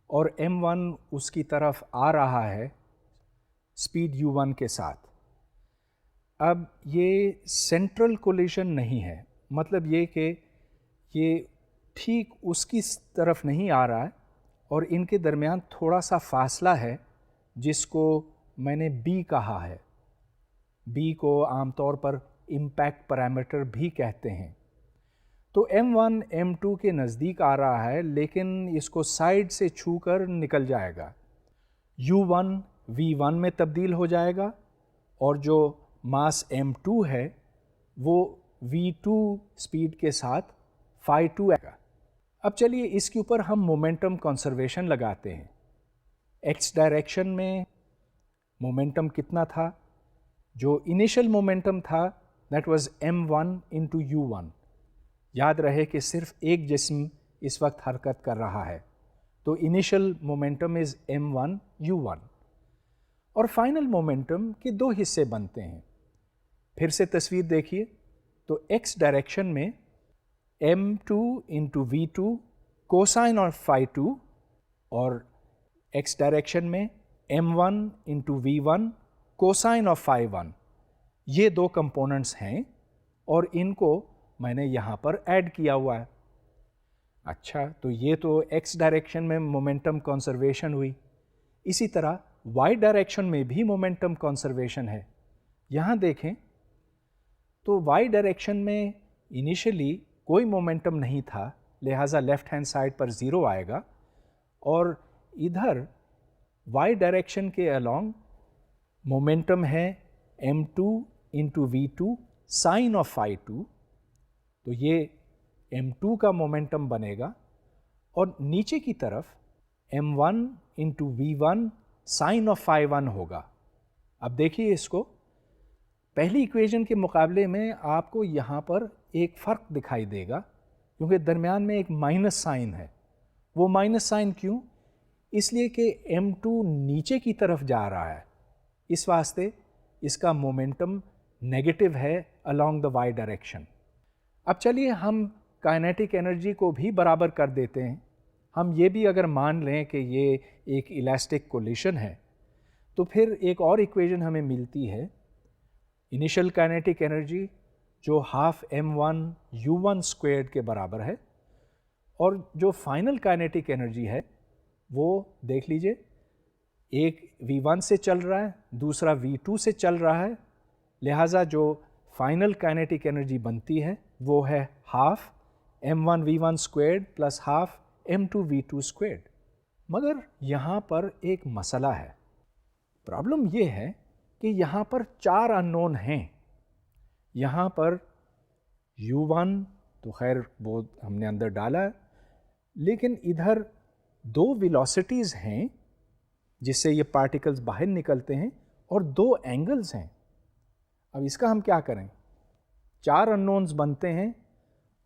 اور M1 اس کی طرف آ رہا ہے سپیڈ U1 کے ساتھ. اب یہ سینٹرل کولیشن نہیں ہے, مطلب یہ کہ یہ ٹھیک اس کی طرف نہیں آ رہا ہے اور ان کے درمیان تھوڑا سا فاصلہ ہے جس کو میں نے B کہا ہے. B کو عام طور پر امپیکٹ پیرامیٹر بھی کہتے ہیں. تو M1 M2 کے نزدیک آ رہا ہے لیکن اس کو سائڈ سے چھو کر نکل جائے گا. U1 V1 میں تبدیل ہو جائے گا اور جو ماس M2 ہے وہ V2 سپیڈ کے ساتھ phi2 آئے گا. اب چلیے اس کے اوپر ہم مومنٹم کنسرویشن لگاتے ہیں. ایکس ڈائریکشن میں مومنٹم کتنا تھا جو انیشل مومنٹم تھا that was m1 into u1. یاد رہے کہ صرف ایک جسم اس وقت حرکت کر رہا ہے، تو انیشل مومنٹم از m1 u1. اور فائنل مومنٹم کے دو حصے بنتے ہیں. پھر سے تصویر دیکھیے تو ایکس ڈائریکشن میں m2 into v2 cosine of phi 2 اور ایکس ڈائریکشن میں m1 into v1 cosine of phi 1. یہ دو کمپوننٹس ہیں اور ان کو میں نے یہاں پر ایڈ کیا ہوا ہے. اچھا، تو یہ تو ایکس ڈائریکشن میں مومنٹم کنزرویشن ہوئی. اسی طرح وائی ڈائریکشن میں بھی مومنٹم کنزرویشن ہے. یہاں دیکھیں تو وائی ڈائریکشن میں انیشلی کوئی مومنٹم نہیں تھا، لہٰذا لیفٹ ہینڈ سائڈ پر 0 آئے گا. اور ادھر وائی ڈائریکشن کے along مومنٹم ہے m2 into v2 sign of phi 2. تو یہ m2 کا مومنٹم بنے گا اور نیچے کی طرف m1 into v1 sign of phi 1 ہوگا. اب دیکھیے اس کو، پہلی ایکویژن کے مقابلے میں آپ کو یہاں پر ایک فرق دکھائی دے گا کیونکہ درمیان میں ایک مائنس سائن ہے. وہ مائنس سائن کیوں؟ اس لیے کہ m2 نیچے کی طرف جا رہا ہے، اس واسطے اس کا مومنٹم نیگیٹو ہے along the y ڈائریکشن. اب چلیے ہم کائنیٹک انرجی کو بھی برابر کر دیتے ہیں. ہم یہ بھی اگر مان لیں کہ یہ ایک الاسٹک کولیشن ہے تو پھر ایک اور ایکویژن ہمیں ملتی ہے، انیشل کائنیٹک انرجی جو ہاف m1 u1 اسکوائرڈ کے برابر ہے، اور جو فائنل کائنیٹک انرجی ہے وہ دیکھ لیجئے، ایک v1 سے چل رہا ہے، دوسرا v2 سے چل رہا ہے، لہٰذا جو فائنل کائنیٹک انرجی بنتی ہے وہ ہے half m1 v1 squared plus half m2 v2 squared. مگر یہاں پر ایک مسئلہ ہے. پرابلم یہ ہے کہ یہاں پر 4 اننون ہیں. یہاں پر u1 تو خیر وہ ہم نے اندر ڈالا ہے، لیکن ادھر 2 ویلوسٹیز ہیں جس سے یہ پارٹیکلز باہر نکلتے ہیں اور 2 اینگلز ہیں. اب اس کا ہم کیا کریں؟ 4 اننونز بنتے ہیں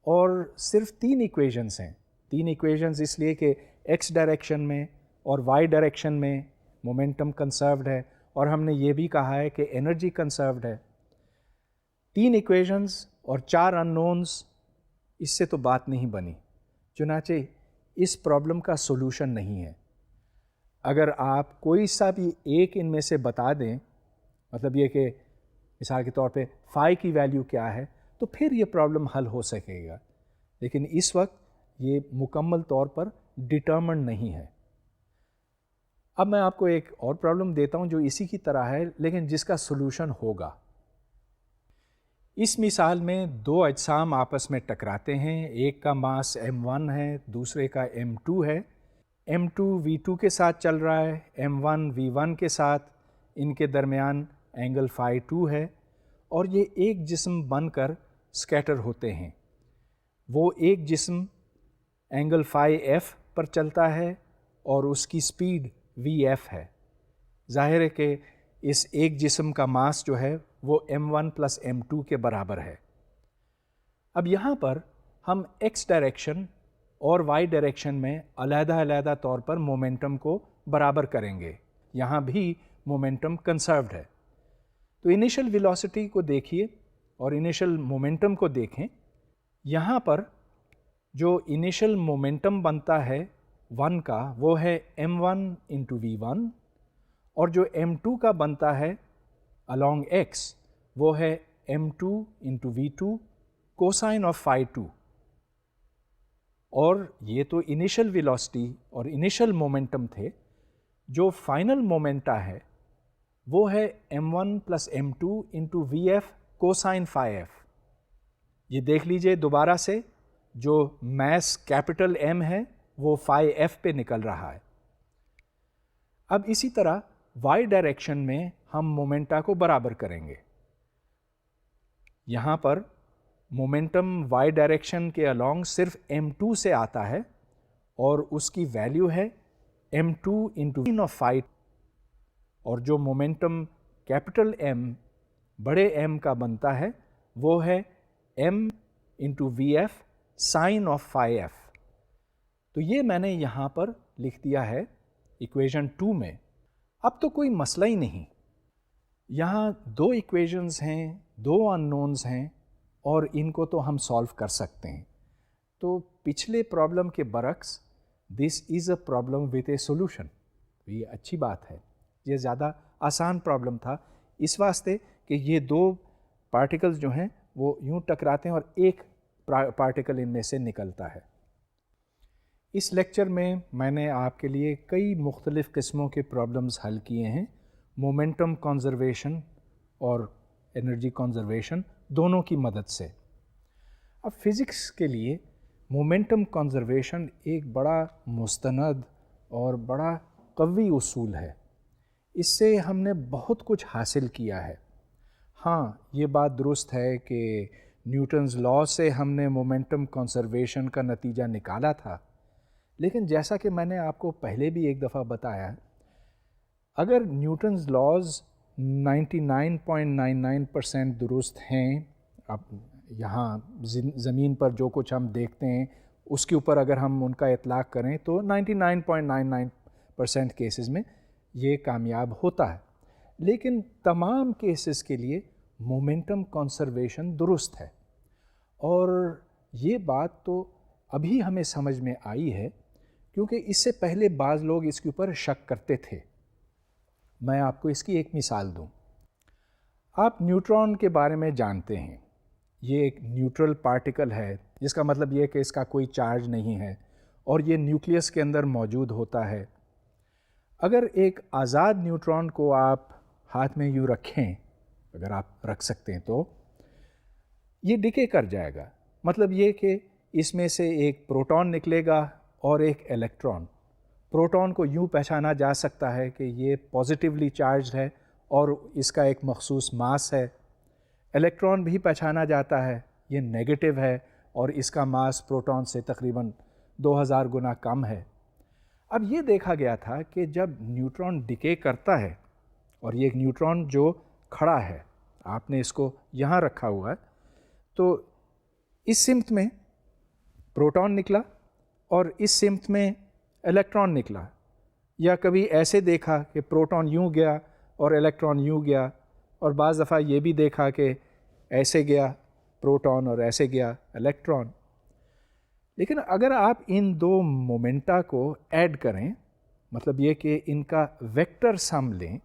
اور صرف 3 ایکویژنز ہیں. 3 ایکویژنز اس لیے کہ ایکس ڈائریکشن میں اور وائی ڈائریکشن میں مومنٹم کنسروڈ ہے اور ہم نے یہ بھی کہا ہے کہ انرجی کنسروڈ ہے. 3 ایکویژنز اور 4 اننونز، اس سے تو بات نہیں بنی. چنانچہ اس پرابلم کا سولوشن نہیں ہے. اگر آپ کوئی سا بھی ایک ان میں سے بتا دیں، مطلب یہ کہ مثال کے طور پہ phi کی ویلیو کیا ہے، تو پھر یہ پرابلم حل ہو سکے گا. لیکن اس وقت یہ مکمل طور پر ڈٹرمنڈ نہیں ہے. اب میں آپ کو ایک اور پرابلم دیتا ہوں جو اسی کی طرح ہے لیکن جس کا سولوشن ہوگا. اس مثال میں 2 اجسام آپس میں ٹکراتے ہیں. ایک کا ماس m1 ہے، دوسرے کا m2 ہے. m2 v2 کے ساتھ چل رہا ہے، m1 v1 کے ساتھ. ان کے درمیان اینگل phi 2 ہے اور یہ ایک جسم بن کر اسکیٹر ہوتے ہیں. وہ ایک جسم اینگل phi f پر چلتا ہے اور اس کی سپیڈ vf ہے. ظاہر ہے کہ اس ایک جسم کا ماس جو ہے وہ m1 پلس m2 کے برابر ہے. اب یہاں پر ہم x ڈائریکشن اور y ڈائریکشن میں علیحدہ علیحدہ طور پر مومنٹم کو برابر کریں گے. یہاں بھی مومنٹم کنسروڈ ہے. تو انیشل ویلوسٹی کو دیکھیے اور انیشل مومنٹم کو دیکھیں. یہاں پر جو انیشل مومنٹم بنتا ہے 1 کا وہ ہے m1 انٹو v1 اور جو m2 کا بنتا ہے along x وہ ہے m2 into v2 cosine of phi 2. اور یہ تو انیشل ویلوسٹی اور انیشل مومنٹم تھے. جو فائنل مومنٹا ہے وہ ہے m1 plus m2 into vf cosine phi f. یہ دیکھ لیجئے دوبارہ سے، جو میس کیپٹل M ہے وہ phi f پہ نکل رہا ہے. اب اسی طرح y ڈائریکشن میں ہم مومنٹا کو برابر کریں گے. یہاں پر مومنٹم y ڈائریکشن کے along صرف m2 سے آتا ہے اور اس کی ویلیو ہے m2 انٹو phi. اور جو مومنٹم کیپٹل M بڑے ایم کا بنتا ہے وہ ہے M into V F sine of phi F. تو یہ میں نے یہاں پر لکھ دیا ہے ایکویژن 2 میں. اب تو کوئی مسئلہ ہی نہیں, یہاں 2 ایکویژنز ہیں, 2 ان نونز ہیں, اور ان کو تو ہم سالو کر سکتے ہیں. تو پچھلے پرابلم کے برعکس this is a problem with a solution. یہ اچھی بات ہے, یہ زیادہ آسان پرابلم تھا اس واسطے کہ یہ 2 پارٹیکلز جو ہیں وہ یوں ٹکراتے ہیں اور ایک پارٹیکل ان میں سے نکلتا ہے. اس لیکچر میں نے آپ کے لیے کئی مختلف قسموں کے پرابلمز حل کیے ہیں, مومنٹم کنزرویشن اور انرجی کنزرویشن دونوں کی مدد سے. اب فزکس کے لیے مومنٹم کنزرویشن ایک بڑا مستند اور بڑا قوی اصول ہے. اس سے ہم نے بہت کچھ حاصل کیا ہے. ہاں, یہ بات درست ہے کہ نیوٹنز لا سے ہم نے مومنٹم کنزرویشن کا نتیجہ نکالا تھا, لیکن جیسا کہ میں نے آپ کو پہلے بھی ایک دفعہ بتایا, اگر نیوٹنز لاز 99.99% درست ہیں, اب یہاں زمین پر جو کچھ ہم دیکھتے ہیں اس کے اوپر اگر ہم ان کا اطلاق کریں تو 99.99% کیسز میں یہ کامیاب ہوتا ہے, لیکن تمام کیسز کے لیے مومنٹم کنزرویشن درست ہے. اور یہ بات تو ابھی ہمیں سمجھ میں آئی ہے کیونکہ اس سے پہلے بعض لوگ اس کے اوپر شک کرتے تھے. میں آپ کو اس کی ایک مثال دوں. آپ نیوٹران کے بارے میں جانتے ہیں, یہ ایک نیوٹرل پارٹیکل ہے, جس کا مطلب یہ کہ اس کا کوئی چارج نہیں ہے اور یہ نیوکلیس کے اندر موجود ہوتا ہے. اگر ایک آزاد نیوٹران کو آپ ہاتھ میں یوں رکھیں, اگر آپ رکھ سکتے ہیں تو یہ ڈکے کر جائے گا. مطلب یہ کہ اس میں سے ایک پروٹون نکلے گا اور ایک الیکٹران. پروٹون کو یوں پہچانا جا سکتا ہے کہ یہ پازیٹیولی چارجڈ ہے اور اس کا ایک مخصوص ماس ہے. الیکٹران بھی پہچانا جاتا ہے, یہ نیگیٹو ہے اور اس کا ماس پروٹون سے تقریباً 2000 گنا کم ہے. اب یہ دیکھا گیا تھا کہ جب نیوٹران ڈکے کرتا ہے, اور یہ ایک نیوٹران جو کھڑا ہے, آپ نے اس کو یہاں رکھا ہوا ہے, تو اس سمت میں پروٹون نکلا اور اس سمت میں الیکٹران نکلا, یا کبھی ایسے دیکھا کہ پروٹون یوں گیا اور الیکٹران یوں گیا, اور بعض دفعہ یہ بھی دیکھا کہ ایسے گیا پروٹون اور ایسے گیا الیکٹران. لیکن اگر آپ ان 2 مومنٹا کو ایڈ کریں, مطلب یہ کہ ان کا ویکٹر سم لیں,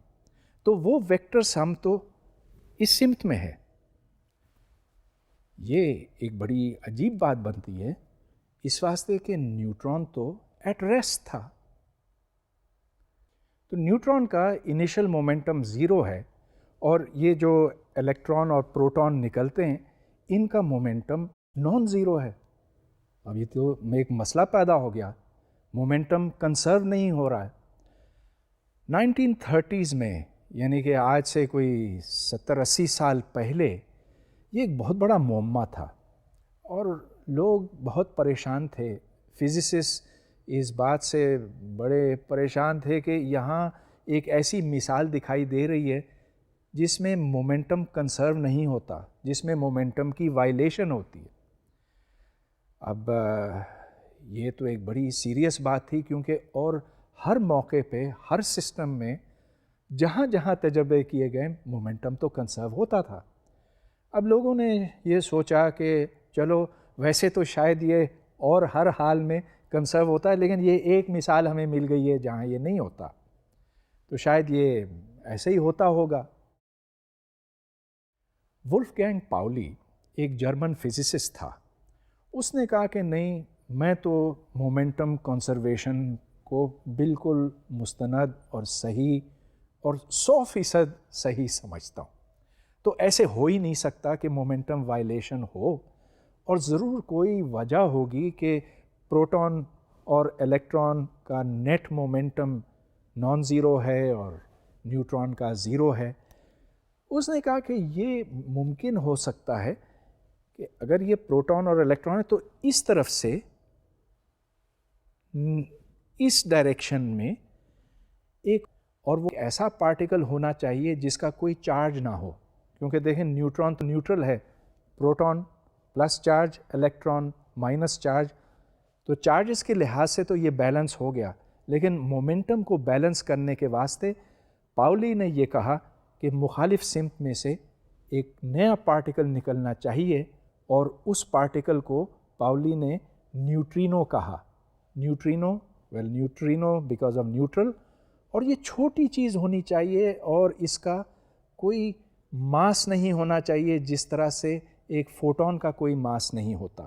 تو وہ ویکٹر سم تو اس سمت میں ہے. یہ ایک بڑی عجیب بات بنتی ہے اس واسطے کہ نیوٹران تو ایٹ ریسٹ تھا. تو نیوٹران کا انیشل مومنٹم 0 ہے, اور یہ جو الیکٹران اور پروٹون نکلتے ہیں ان کا مومنٹم نان زیرو ہے. اب یہ تو ایک مسئلہ پیدا ہو گیا, مومنٹم کنسرو نہیں ہو رہا ہے. 1930s میں, یعنی کہ آج سے کوئی 70-80 سال پہلے, یہ ایک بہت بڑا معمہ تھا اور لوگ بہت پریشان تھے. فزسسٹ اس بات سے بڑے پریشان تھے کہ یہاں ایک ایسی مثال دکھائی دے رہی ہے جس میں مومنٹم کنسرو نہیں ہوتا, جس میں مومنٹم کی وائلیشن ہوتی ہے. اب یہ تو ایک بڑی سیریس بات تھی, کیونکہ اور ہر موقع پہ ہر سسٹم میں جہاں جہاں تجربے کیے گئے مومنٹم تو کنسرو ہوتا تھا. اب لوگوں نے یہ سوچا کہ چلو ویسے تو شاید یہ اور ہر حال میں کنسرو ہوتا ہے, لیکن یہ ایک مثال ہمیں مل گئی ہے جہاں یہ نہیں ہوتا, تو شاید یہ ایسے ہی ہوتا ہوگا. وولفگینگ پاؤلی ایک جرمن فزسسٹ تھا. اس نے کہا کہ نہیں, میں تو مومنٹم کنزرویشن کو بالکل مستند اور صحیح اور 100% صحیح سمجھتا ہوں. تو ایسے ہو ہی نہیں سکتا کہ مومنٹم وائلیشن ہو, اور ضرور کوئی وجہ ہوگی کہ پروٹون اور الیکٹران کا نیٹ مومنٹم نان زیرو ہے اور نیوٹران کا 0 ہے. اس نے کہا کہ یہ ممکن ہو سکتا ہے کہ اگر یہ پروٹون اور الیکٹران ہے تو اس طرف سے اس ڈائریکشن میں ایک, اور وہ ایسا پارٹیکل ہونا چاہیے جس کا کوئی چارج نہ ہو, کیونکہ دیکھیں نیوٹران تو نیوٹرل ہے، proton plus charge, electron minus charge, تو چارجز کے لحاظ سے تو یہ بیلنس ہو گیا، لیکن مومنٹم کو بیلنس کرنے کے واسطے پاولی نے یہ کہا کہ مخالف سمت میں سے ایک نیا پارٹیکل نکلنا چاہیے، اور اس پارٹیکل کو پاولی نے نیوٹرینو کہا. Neutrino, neutrino because of neutral, اور یہ چھوٹی چیز ہونی چاہیے اور اس کا کوئی ماس نہیں ہونا چاہیے جس طرح سے ایک فوٹون کا کوئی ماس نہیں ہوتا.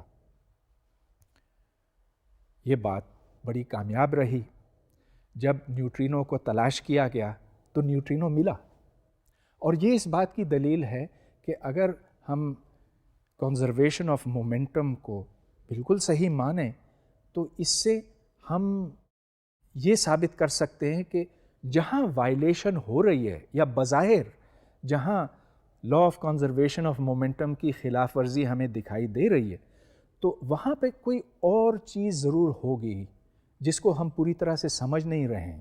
یہ بات بڑی کامیاب رہی. جب نیوٹرینو کو تلاش کیا گیا تو نیوٹرینو ملا، اور یہ اس بات کی دلیل ہے کہ اگر ہم کنزرویشن آف مومنٹم کو بالکل صحیح مانیں تو اس سے ہم یہ ثابت کر سکتے ہیں کہ جہاں وائلیشن ہو رہی ہے یا بظاہر جہاں law of conservation of momentum کی خلاف ورزی ہمیں دکھائی دے رہی ہے، تو وہاں پہ کوئی اور چیز ضرور ہوگی جس کو ہم پوری طرح سے سمجھ نہیں رہے ہیں.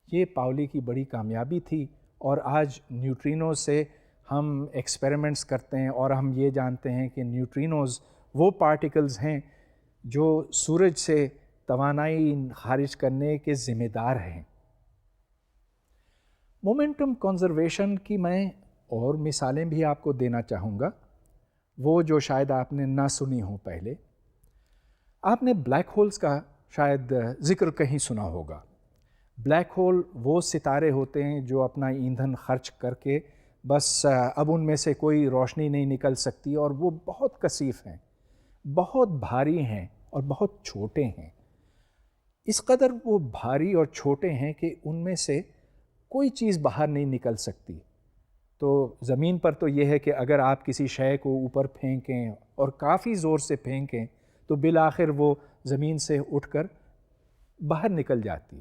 یہ پاولی کی بڑی کامیابی تھی، اور آج نیوٹرینو سے ہم ایکسپیریمنٹس کرتے ہیں اور ہم یہ جانتے ہیں کہ نیوٹرینوز وہ پارٹیکلز ہیں جو سورج سے توانائی خارج کرنے کے ذمہ دار ہیں. مومنٹم کنزرویشن کی میں اور مثالیں بھی آپ کو دینا چاہوں گا، وہ جو شاید آپ نے نہ سنی ہوں. پہلے آپ نے بلیک ہولز کا شاید ذکر کہیں سنا ہوگا. بلیک ہول وہ ستارے ہوتے ہیں جو اپنا ایندھن خرچ کر کے بس اب ان میں سے کوئی روشنی نہیں نکل سکتی، اور وہ بہت کثیف ہیں، بہت بھاری ہیں اور بہت چھوٹے ہیں. اس قدر وہ بھاری اور چھوٹے ہیں کہ ان میں سے کوئی چیز باہر نہیں نکل سکتی. تو زمین پر تو یہ ہے کہ اگر آپ کسی شے کو اوپر پھینکیں اور کافی زور سے پھینکیں تو بالآخر وہ زمین سے اٹھ کر باہر نکل جاتی.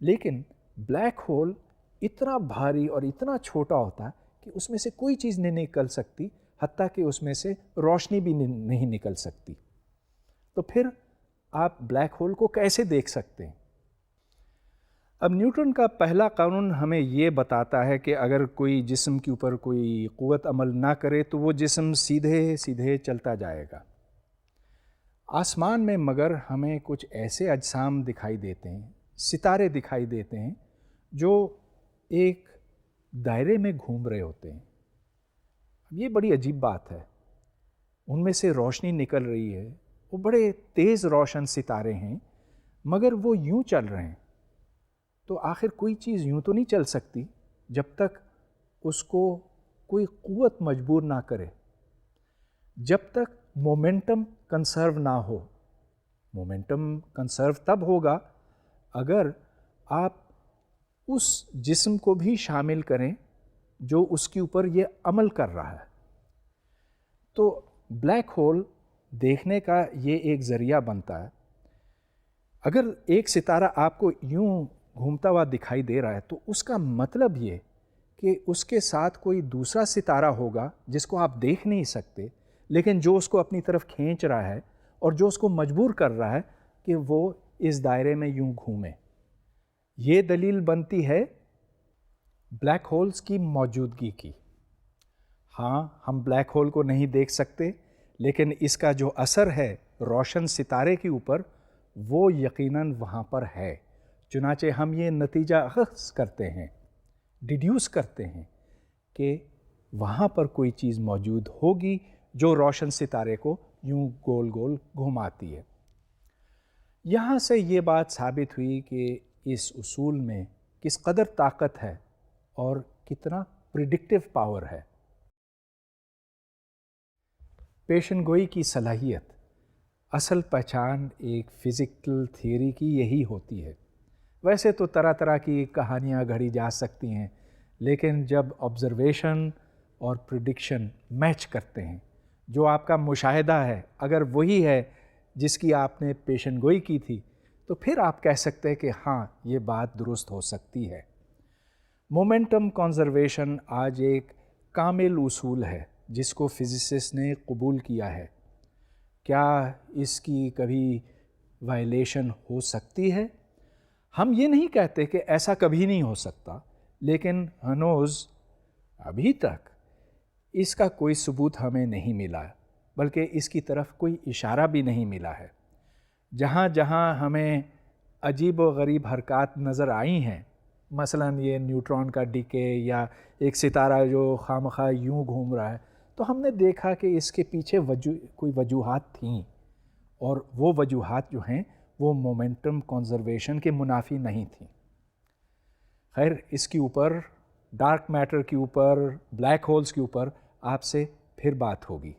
لیکن بلیک ہول اتنا بھاری اور اتنا چھوٹا ہوتا کہ اس میں سے کوئی چیز نہیں نکل سکتی، حتیٰ کہ اس میں سے روشنی بھی نہیں نکل سکتی. تو پھر آپ بلیک ہول کو کیسے دیکھ سکتے ہیں؟ اب نیوٹن کا پہلا قانون ہمیں یہ بتاتا ہے کہ اگر کوئی جسم کے اوپر کوئی قوت عمل نہ کرے تو وہ جسم سیدھے سیدھے چلتا جائے گا. آسمان میں مگر ہمیں کچھ ایسے اجسام دکھائی دیتے ہیں، ستارے دکھائی دیتے ہیں جو ایک دائرے میں گھوم رہے ہوتے ہیں. اب یہ بڑی عجیب بات ہے. ان میں سے روشنی نکل رہی ہے، وہ بڑے تیز روشن ستارے ہیں، مگر وہ یوں چل رہے ہیں. تو آخر کوئی چیز یوں تو نہیں چل سکتی جب تک اس کو کوئی قوت مجبور نہ کرے، جب تک مومنٹم کنسرو نہ ہو. مومنٹم کنسرو تب ہوگا اگر آپ اس جسم کو بھی شامل کریں جو اس کے اوپر یہ عمل کر رہا ہے. تو بلیک ہول دیکھنے کا یہ ایک ذریعہ بنتا ہے. اگر ایک ستارہ آپ کو یوں گھومتا ہوا دکھائی دے رہا ہے تو اس کا مطلب یہ کہ اس کے ساتھ کوئی دوسرا ستارہ ہوگا جس کو آپ دیکھ نہیں سکتے، لیکن جو اس کو اپنی طرف کھینچ رہا ہے اور جو اس کو مجبور کر رہا ہے کہ وہ اس دائرے میں یوں گھومے. یہ دلیل بنتی ہے بلیک ہولز کی موجودگی کی. ہاں، ہم بلیک ہول کو نہیں دیکھ سکتے، لیکن اس کا جو اثر ہے روشن ستارے کے اوپر وہ یقیناً وہاں پر ہے. چنانچہ ہم یہ نتیجہ اخذ کرتے ہیں، ڈیڈیوس کرتے ہیں کہ وہاں پر کوئی چیز موجود ہوگی جو روشن ستارے کو یوں گول گول گھماتی ہے. یہاں سے یہ بات ثابت ہوئی کہ اس اصول میں کس قدر طاقت ہے اور کتنا پریڈکٹیو پاور ہے. پیشن گوئی کی صلاحیت، اصل پہچان ایک فزیکل تھیوری کی یہی ہوتی ہے. ویسے تو طرح طرح کی کہانیاں گھڑی جا سکتی ہیں، لیکن جب آبزرویشن اور پریڈکشن میچ کرتے ہیں، جو آپ کا مشاہدہ ہے اگر وہی ہے جس کی آپ نے پیشن گوئی کی تھی، تو پھر آپ کہہ سکتے ہیں کہ ہاں یہ بات درست ہو سکتی ہے. مومنٹم کنزرویشن آج ایک کامل اصول ہے جس کو فزسسٹ نے قبول کیا ہے. کیا اس کی کبھی وائلیشن ہو سکتی ہے؟ ہم یہ نہیں کہتے کہ ایسا کبھی نہیں ہو سکتا، لیکن ہنوز ابھی تک اس کا کوئی ثبوت ہمیں نہیں ملا، بلکہ اس کی طرف کوئی اشارہ بھی نہیں ملا ہے۔ جہاں جہاں ہمیں عجیب و غریب حرکات نظر آئی ہیں، مثلاً یہ نیوٹران کا ڈکے یا ایک ستارہ جو خواہ یوں گھوم رہا ہے، تو ہم نے دیکھا کہ اس کے پیچھے کوئی وجوہات تھیں، اور وہ وجوہات جو ہیں وہ مومنٹم کنزرویشن کے منافی نہیں تھیں۔ خیر، اس کے اوپر ڈارک میٹر کے اوپر، بلیک ہولز کے اوپر آپ سے پھر بات ہوگی۔